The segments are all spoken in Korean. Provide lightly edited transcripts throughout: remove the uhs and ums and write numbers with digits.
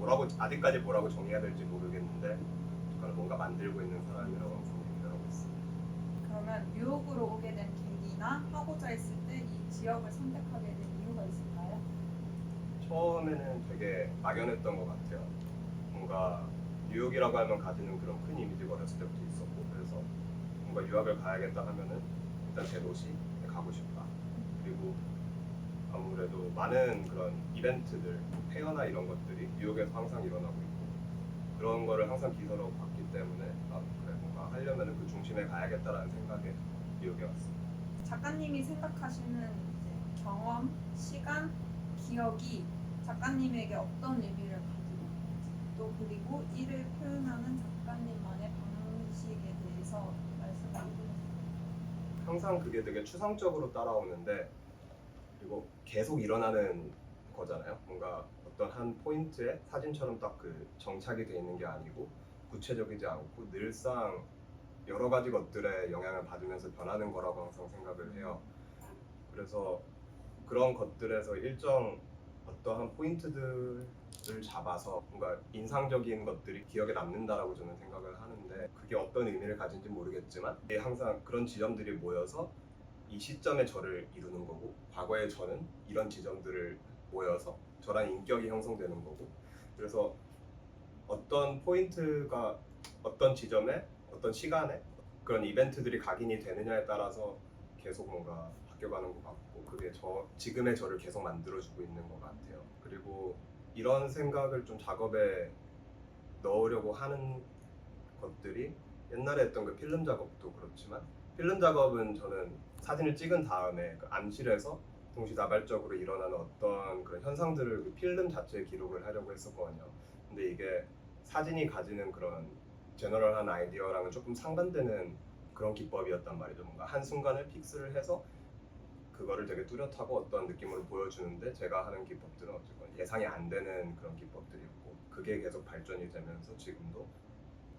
뭐라고 아직까지 뭐라고 정의해야 될지 모르겠는데 저는 뭔가 만들고 있는 사람이라고 항상 얘기를 하고 있어요. 그러면 뉴욕으로 오게 된 계기나 하고자 했을 때 이 지역을 선택하게 된 이유가 있을까요? 처음에는 되게 막연했던 것 같아요. 뭔가 뉴욕이라고 하면 가지는 그런 큰 이미지가 어렸을 때부터 있었고, 그래서 뭔가 유학을 가야겠다 하면은 일단 대도시에 가고 싶다. 그리고 아무래도 많은 그런 이벤트들, 페어나 이런 것들이 뉴욕에서 항상 일어나고 있고 그런 거를 항상 기사로 봤기 때문에 그래 뭔가 하려면은 그 중심에 가야겠다라는 생각에 뉴욕에 왔습니다. 작가님이 생각하시는 이제 경험, 시간, 기억이 작가님에게 어떤 의미를 가지고 있는지, 또 그리고 이를 표현하는 작가님만의 방식에 대해서 말씀해 주세요. 항상 그게 되게 추상적으로 따라오는데, 그리고 계속 일어나는 거잖아요. 뭔가 어떤 한 포인트에 사진처럼 딱 그 정착이 돼 있는 게 아니고 구체적이지 않고 늘상 여러 가지 것들에 영향을 받으면서 변하는 거라고 항상 생각을 해요. 그래서 그런 것들에서 일정 어떠한 포인트들을 잡아서 뭔가 인상적인 것들이 기억에 남는다라고 저는 생각을 하는데, 그게 어떤 의미를 가진지 모르겠지만 항상 그런 지점들이 모여서 이 시점에 저를 이루는 거고, 과거의 저는 이런 지점들을 모여서 저란 인격이 형성되는 거고, 그래서 어떤 포인트가 어떤 지점에 어떤 시간에 그런 이벤트들이 각인이 되느냐에 따라서 계속 뭔가 바뀌어가는 것 같고, 그게 저 지금의 저를 계속 만들어주고 있는 것 같아요. 그리고 이런 생각을 좀 작업에 넣으려고 하는 것들이 옛날에 했던 그 필름 작업도 그렇지만, 필름 작업은 저는 사진을 찍은 다음에 그 암실에서 동시다발적으로 일어나는 어떤 그런 현상들을 그 필름 자체에 기록을 하려고 했었거든요. 근데 이게 사진이 가지는 그런 제너럴한 아이디어랑은 조금 상반되는 그런 기법이었단 말이죠. 뭔가 한순간을 픽스를 해서 그거를 되게 뚜렷하고 어떤 느낌으로 보여주는데, 제가 하는 기법들은 어쨌건 예상이 안 되는 그런 기법들이었고, 그게 계속 발전이 되면서 지금도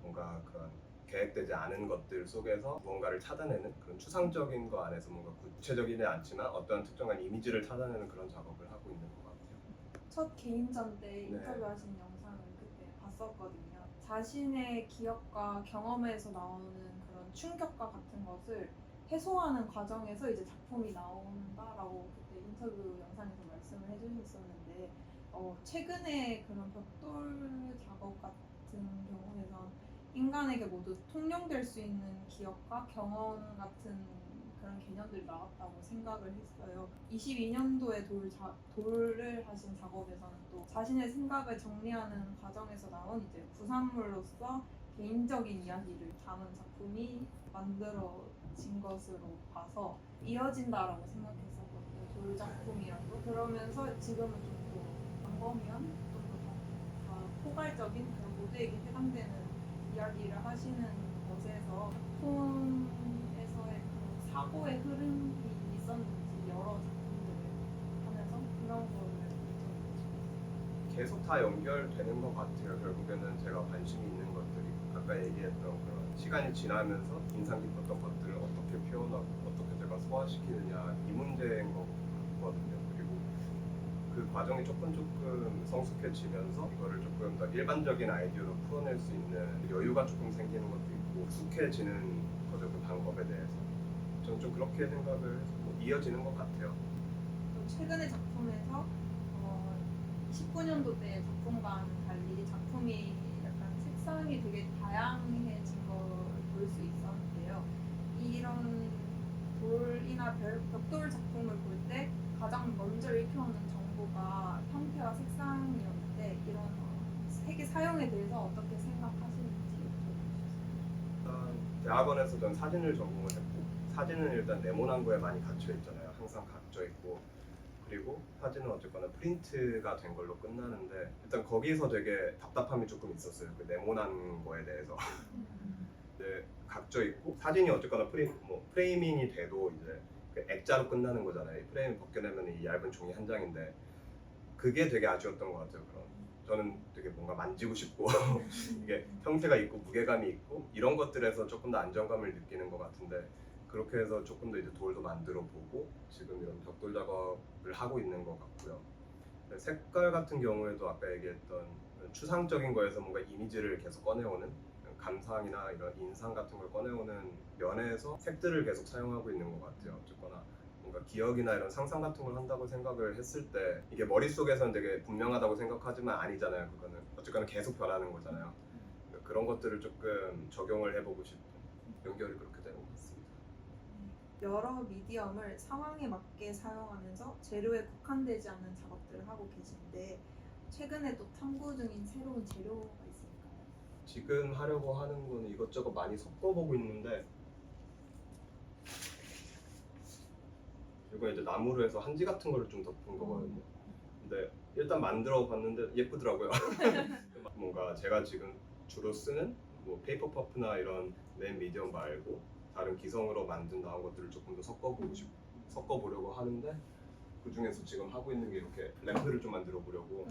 뭔가 그런 계획되지 않은 것들 속에서 무언가를 찾아내는 그런 추상적인 거 안에서 뭔가 구체적이지 않지만 어떤 특정한 이미지를 찾아내는 그런 작업을 하고 있는 것 같아요. 첫 개인전 때 네. 인터뷰하신 영상을 그때 봤었거든요. 자신의 기억과 경험에서 나오는 그런 충격과 같은 것을 해소하는 과정에서 이제 작품이 나온다라고 그때 인터뷰 영상에서 말씀을 해주셨었는데, 최근에 그런 벽돌 작업 같은 경우에선 인간에게 모두 통용될 수 있는 기억과 경험 같은 그런 개념들이 나왔다고 생각을 했어요. 22년도에 돌을 하신 작업에서는 또 자신의 생각을 정리하는 과정에서 나온 이제 부산물로서 개인적인 이야기를 담은 작품이 만들어진 것으로 봐서 이어진다라고 생각했었거든요. 돌 작품이라도. 그러면서 지금은 좀 더 광범위한, 좀 더 포괄적인 그런 모두에게 해당되는 이야기를 하시는 것에서 작품에서의 그 사고의 흐름이 있었는지 여러 작품들을 하면서 그런 거를 여쭤보고 계속 다 연결되는 것 같아요. 결국에는 제가 관심이 있는 것들이 아까 얘기했던 그런 시간이 지나면서 인상 깊었던 것들을 어떻게 표현하고 어떻게 제가 소화시키느냐, 이 문제인 것 같거든요. 그리고 그 과정이 조금 성숙해지면서 이거를 조금 더 일반적인 아이디어로 풀어낼 수 있는 여유가 조금 생기는 것도 있고, 익숙해지는 거죠, 그 방법에 대해서. 저는 좀 그렇게 생각을 해서 이어지는 것 같아요. 또 최근의 작품에서 19년도 때 작품과는 달리 작품이 약간 색상이 되게 다양해진 걸 볼 수 있었는데요. 이런 돌이나 벽돌 작품을 볼 때 가장 먼저 읽혀오는 정보가 형태와 색상이었는데, 이런 색의 사용에 대해서 어떻게 생각하시는지 여쭤보겠습니다. 일단 대학원에서 전 사진을 전공을 했고, 사진은 일단 네모난 거에 많이 갇혀 있잖아요. 항상 갇혀 있고, 그리고 사진은 어쨌거나 프린트가 된 걸로 끝나는데, 일단 거기서 되게 답답함이 조금 있었어요. 그 네모난 거에 대해서. 이제 각져 있고, 사진이 어쨌거나 프레이밍이 돼도 이제 그 액자로 끝나는 거잖아요. 프레임 벗겨내면 이 얇은 종이 한 장인데, 그게 되게 아쉬웠던 것 같아요. 그럼 저는 되게 뭔가 만지고 싶고 이게 형태가 있고 무게감이 있고 이런 것들에서 조금 더 안정감을 느끼는 것 같은데, 그렇게 해서 조금 더 이제 돌도 만들어 보고 지금 이런 벽돌 작업을 하고 있는 것 같고요. 색깔 같은 경우에도 아까 얘기했던 추상적인 거에서 뭔가 이미지를 계속 꺼내오는 감상이나 이런 인상 같은 걸 꺼내오는 면에서 색들을 계속 사용하고 있는 것 같아요. 어쨌거나 뭔가 기억이나 이런 상상 같은 걸 한다고 생각을 했을 때 이게 머릿속에서는 되게 분명하다고 생각하지만 아니잖아요. 그거는 어쨌거나 계속 변하는 거잖아요. 그러니까 그런 것들을 조금 적용을 해보고 싶은 연결이 그렇게 되는 것 같습니다. 여러 미디엄을 상황에 맞게 사용하면서 재료에 국한되지 않는 작업들을 하고 계신데 최근에 또 탐구 중인 새로운 재료가 있을까요? 지금 하려고 하는 거는 이것저것 많이 섞어보고 있는데 이거 이제 나무로 해서 한지 같은 거를 좀 덮은 거거든요. 근데 일단 만들어 봤는데 예쁘더라고요. 뭔가 제가 지금 주로 쓰는 뭐 페이퍼 퍼프나 이런 맨 미디엄 말고 다른 기성으로 만든 나온 것들을 조금 더 섞어보려고 하는데 그 중에서 지금 하고 있는 게 이렇게 램프를 좀 만들어 보려고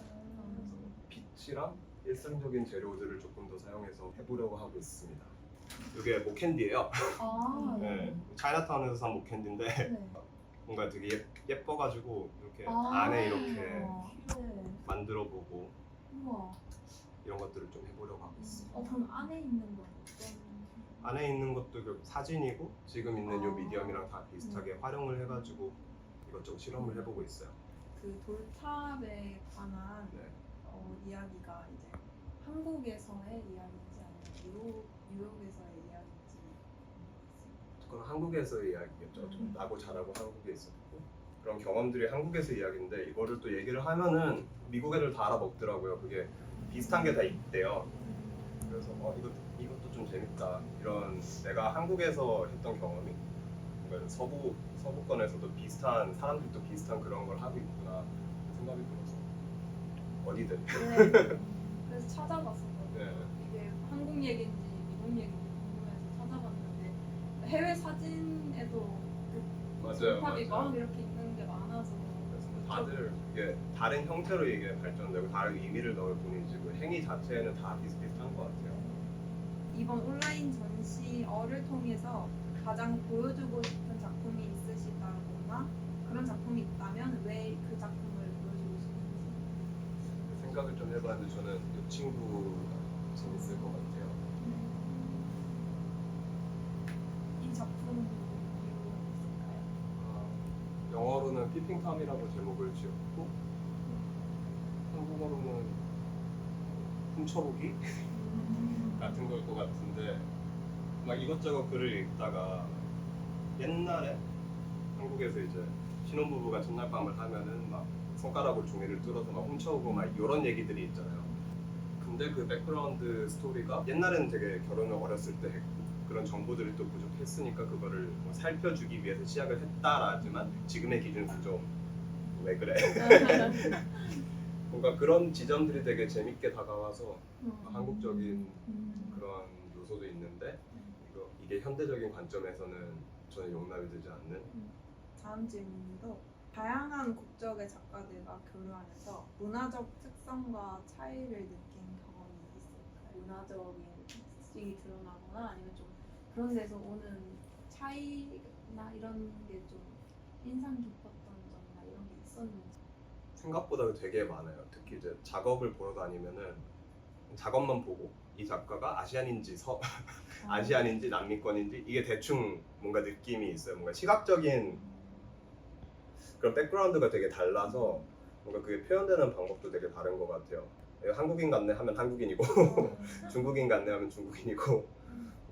빛이랑 일상적인 재료들을 조금 더 사용해서 해보려고 하고 있습니다. 이게 목캔디예요. 아, 네, 차이나타운에서 산 목캔디인데 네. 뭔가 되게 예뻐가지고 이렇게 아, 안에 이렇게 네. 만들어보고 우와. 이런 것들을 좀 해보려고 하고 있어요. 그럼 안에 있는 건 어떤? 안에 있는 것도 결국 사진이고 지금 있는 이 아. 미디엄이랑 다 비슷하게 활용을 해가지고 이것저것 실험을 해보고 있어요. 그 돌탑에 관한 네. 이야기가 이제 한국에서의 이야기인지 아니면 뉴욕에서의 이야기인지 그건 한국에서의 이야기겠죠. 좀 음. 나고 자라고 한국에 있었고 그런 경험들이 한국에서 이야기인데 이거를 또 얘기를 하면은 미국 애들 다 알아먹더라고요. 그게 비슷한 게 다 있대요. 그래서 이것도 좀 재밌다. 이런 내가 한국에서 했던 경험이 뭔가 서부권에서도 비슷한 사람들도 비슷한 그런 걸 하고 있구나 생각이 들어서 어디든 네. 그래서 찾아봤었거든요. 네. 이게 한국 얘기인지 미국 얘기인지 궁금해서 찾아봤는데 해외 사진에도 맞아요, 돌탑이 맞아요. 막 이렇게 있는 게 많아서 그래서 다들 이게 다른 형태로 이게 발전되고 다른 의미를 넣을 뿐이지 그 행위 자체는 다 비슷비슷한 것 같아요. 이번 온라인 전시를 통해서 가장 보여주고 싶은 작품이 있으시다거나 그런 작품이 있다면 왜 그 작품을 보여주고 싶은지. 생각을 좀 해봤는데 저는 이 친구 재밌을 것 같아요. 이 작품 이유가 있을까요? 영어로는 피핑탐이라고 제목을 지었고 한국어로는 훔쳐보기 같은 걸 것 같은데 막 이것저것 글을 읽다가 옛날에 한국에서 이제 신혼부부가 첫날밤을 하면은 막 손가락으로 종이를 뚫어서 막 훔쳐오고 막 이런 얘기들이 있잖아요. 근데 그 백그라운드 스토리가 옛날에는 되게 결혼을 어렸을 때 했고 그런 정보들이 또 부족했으니까 그거를 뭐 살펴주기 위해서 시작을 했다라지만 지금의 기준은 좀 왜 그래? 뭔가 그런 지점들이 되게 재밌게 다가와서 한국적인 그런 요소도 있는데 이게 현대적인 관점에서는 저는 용납이 되지 않는 다음 질문으로 다양한 국적의 작가들과 교류하면서 문화적 특성과 차이를 느낀 경험이 있을까요? 문화적인 특징이 드러나거나 아니면 좀 그런 데서 오는 차이나 이런 게 좀 인상 깊었던 점이나 이런 게 있었는지. 생각보다 되게 많아요. 특히 이제 작업을 보러 다니면은 작업만 보고 이 작가가 아시안인지 남미권인지 이게 대충 뭔가 느낌이 있어요. 뭔가 시각적인 그런 백그라운드가 되게 달라서 뭔가 그게 표현되는 방법도 되게 다른 것 같아요. 한국인 같네 하면 한국인이고 중국인 같네 하면 중국인이고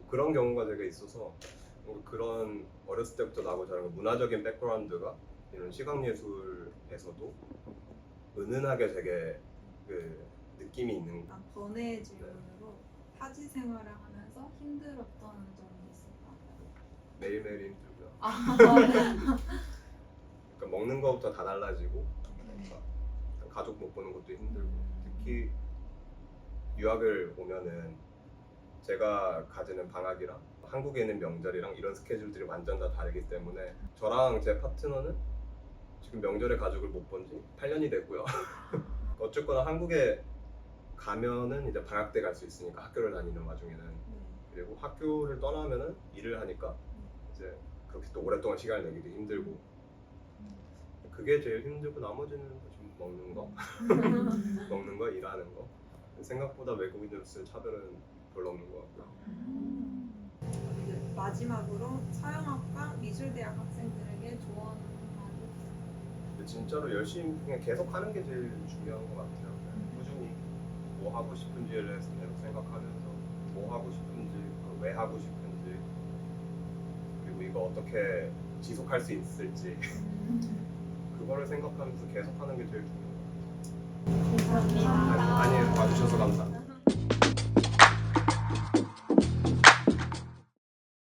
그런 경우가 되게 있어서 뭔가 그런 어렸을 때부터 나고 자란 문화적인 백그라운드가 이런 시각예술에서도 은은하게 되게 그 느낌이 있는 번외 질문으로 타지 생활을 하면서 힘들었던 점이 있을까요? 매일매일이 힘들고요. 아, 그러니까 먹는 거부터 다 달라지고 가족 못 보는 것도 힘들고 특히 유학을 오면은 제가 가지는 방학이랑 한국에 있는 명절이랑 이런 스케줄들이 완전 다 다르기 때문에 저랑 제 파트너는 지금 명절에 가족을 못 본 지 8년이 됐고요. 어쨌거나 한국에 가면은 이제 방학 때 갈 수 있으니까 학교를 다니는 와중에는 그리고 학교를 떠나면은 일을 하니까 이제 그렇게 또 오랫동안 시간을 내기도 힘들고 그게 제일 힘들고 나머지는 좀 먹는 거, 먹는 거, 일하는 거. 생각보다 외국인으로서의 차별은 별로 없는 것 같고요. 이제 마지막으로 서영학과 미술대학 학생들에게 조언하는 근데 진짜로 열심히 그냥 계속 하는 게 제일 중요한 것 같아요. 그냥 꾸준히 뭐 하고 싶은지를 계속 생각하면서 뭐 하고 싶은지, 왜 하고 싶은지, 그리고 이거 어떻게 지속할 수 있을지 그거를 생각하면서 계속 하는 게 제일 중요한 것 같아요. 감사합니다. 아니, 봐주셔서 감사합니다.